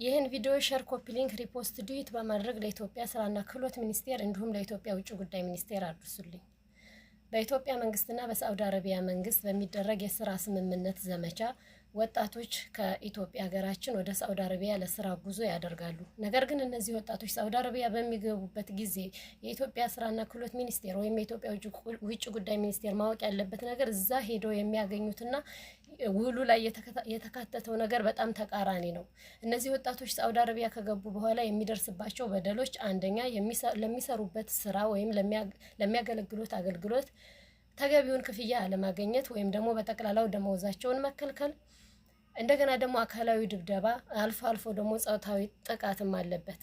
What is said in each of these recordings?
ይህን ቪዲዮ ሼር፣ ኮፒ ሊንክ፣ ሪፖስት፣ ዱዊት በማድረግ ለኢትዮጵያ ስራና ክህሎት ሚኒስቴር እንዲሁም ለኢትዮጵያ ውጭ ጉዳይ ሚኒስቴር አድርሱልኝ። በኢትዮጵያ መንግስትና በሳዑዲ አረቢያ መንግስት በሚደረግ የስራ ስምምነት ዘመቻ ወጣቶች ከኢትዮጵያ ሀገራችን ወደ ሳዑዲ አረቢያ ለስራ ጉዞ ያደርጋሉ። ነገር ግን እነዚህ ወጣቶች ሳዑዲ አረቢያ በሚገቡበት ጊዜ የኢትዮጵያ ስራና ክህሎት ሚኒስቴር ወይም የኢትዮጵያ ውጭ ጉዳይ ሚኒስቴር ማወቅ ያለበት ነገር እዛ ሄደው የሚያገኙትና ውሉ ላይ የተካተተው ነገር በጣም ተቃራኒ ነው። እነዚህ ወጣቶች ሳዑዲ አረቢያ ከገቡ በኋላ የሚደርስባቸው በደሎች፣ አንደኛ ለሚሰሩበት ስራ ወይም ለሚያገለግሉት አገልግሎት ተገቢውን ክፍያ አለማግኘት ወይም ደግሞ በጠቅላላው ደመወዛቸውን መከልከል፣ እንደገና ደግሞ አካላዊ ድብደባ፣ አልፎ አልፎ ደግሞ ጾታዊ ጥቃትም አለበት።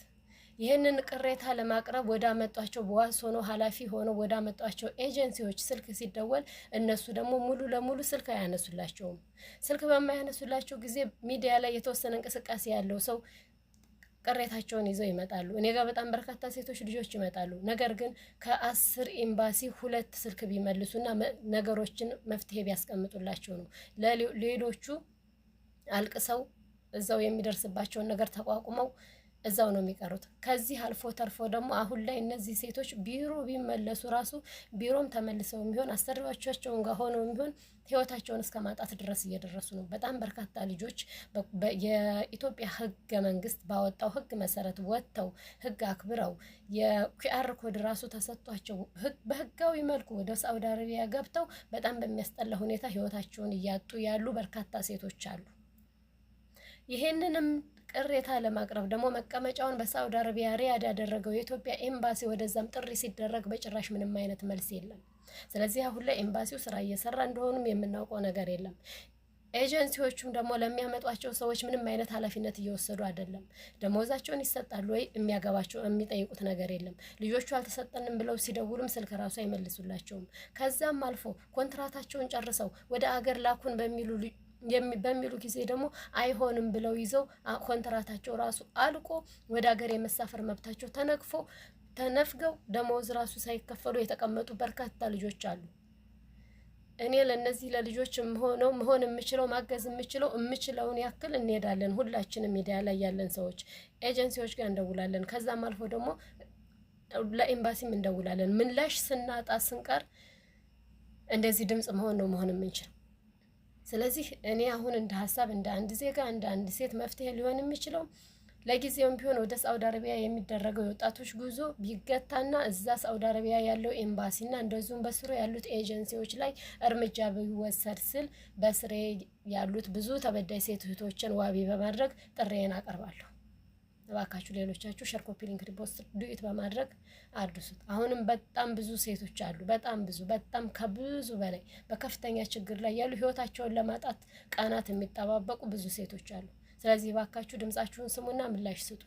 ይህንን ቅሬታ ለማቅረብ ወደ አመጧቸው በዋስ ሆኖ ኃላፊ ሆኖ ወደ አመጧቸው ኤጀንሲዎች ስልክ ሲደወል እነሱ ደግሞ ሙሉ ለሙሉ ስልክ አያነሱላቸውም። ስልክ በማያነሱላቸው ጊዜ ሚዲያ ላይ የተወሰነ እንቅስቃሴ ያለው ሰው ቅሬታቸውን ይዘው ይመጣሉ። እኔ ጋር በጣም በርካታ ሴቶች ልጆች ይመጣሉ። ነገር ግን ከ10 ኤምባሲ 2 ስልክ ቢመልሱና ነገሮችን መፍትሄ ቢያስቀምጡላቸው ነው። ሌሎቹ አልቅሰው እዛው የሚደርስባቸውን ነገር ተቋቁመው እዛው ነው የሚቀሩት። ከዚህ አልፎ ተርፎ ደግሞ አሁን ላይ እነዚህ ሴቶች ቢሮ ቢመለሱ ራሱ ቢሮም ተመልሰው የሚሆን አሰሪዎቻቸውን ጋር ሆነው የሚሆን ህይወታቸውን እስከ ማጣት ድረስ እየደረሱ ነው። በጣም በርካታ ልጆች የኢትዮጵያ ህገ መንግስት ባወጣው ህግ መሰረት ወጥተው ህግ አክብረው የኪአር ኮድ ራሱ ተሰጥቷቸው በህጋዊ መልኩ ወደ ሳዑዲ አረቢያ ገብተው በጣም በሚያስጠላ ሁኔታ ህይወታቸውን እያጡ ያሉ በርካታ ሴቶች አሉ። ይሄንንም ቅሬታ ለማቅረብ ደግሞ መቀመጫውን በሳዑዲ አረቢያ ሪያድ ያደረገው የኢትዮጵያ ኤምባሲ ወደዛም ጥሪ ሲደረግ በጭራሽ ምንም አይነት መልስ የለም። ስለዚህ አሁን ላይ ኤምባሲው ስራ እየሰራ እንደሆነም የምናውቀው ነገር የለም። ኤጀንሲዎቹም ደግሞ ለሚያመጧቸው ሰዎች ምንም አይነት ኃላፊነት እየወሰዱ አይደለም። ደሞዛቸውን ይሰጣሉ ወይ የሚያገባቸው የሚጠይቁት ነገር የለም። ልጆቹ አልተሰጠንም ብለው ሲደውሉም ስልክ ራሱ አይመልሱላቸውም። ከዛም አልፎ ኮንትራታቸውን ጨርሰው ወደ አገር ላኩን በሚሉ ጊዜ ደግሞ አይሆንም ብለው ይዘው ኮንትራታቸው ራሱ አልቆ ወደ ሀገር የመሳፈር መብታቸው ተነፍገው ደሞዝ ራሱ ሳይከፈሉ የተቀመጡ በርካታ ልጆች አሉ። እኔ ለነዚህ ለልጆች መሆን የምችለው ማገዝ የምችለውን ያክል እንሄዳለን። ሁላችንም ሚዲያ ላይ ያለን ሰዎች ኤጀንሲዎች ጋር እንደውላለን። ከዛም አልፎ ደግሞ ለኤምባሲም እንደውላለን። ምላሽ ስናጣ ስንቀር እንደዚህ ድምጽ መሆን የምንችል። ስለዚህ እኔ አሁን እንደ ሀሳብ እንደ አንድ ዜጋ እንደ አንድ ሴት መፍትሄ ሊሆን የሚችለው ለጊዜውም ቢሆን ወደ ሳዑዲ አረቢያ የሚደረገው የወጣቶች ጉዞ ቢገታና እዛ ሳዑዲ አረቢያ ያለው ኤምባሲና እንደዚሁም በስሩ ያሉት ኤጀንሲዎች ላይ እርምጃ ቢወሰድ ስል በስሬ ያሉት ብዙ ተበዳይ ሴት እህቶችን ዋቢ በማድረግ ጥሬን አቀርባለሁ። እባካችሁ ሌሎቻችሁ ሼር፣ ኮፒ ሊንክ፣ ሪፖስት፣ ዱዊት በማድረግ አድርሱት። አሁንም በጣም ብዙ ሴቶች አሉ። በጣም ከብዙ በላይ በከፍተኛ ችግር ላይ ያሉ ህይወታቸውን ለማጣት ቀናት የሚጠባበቁ ብዙ ሴቶች አሉ። ስለዚህ እባካችሁ ድምጻችሁን ስሙና ምላሽ ስጡ።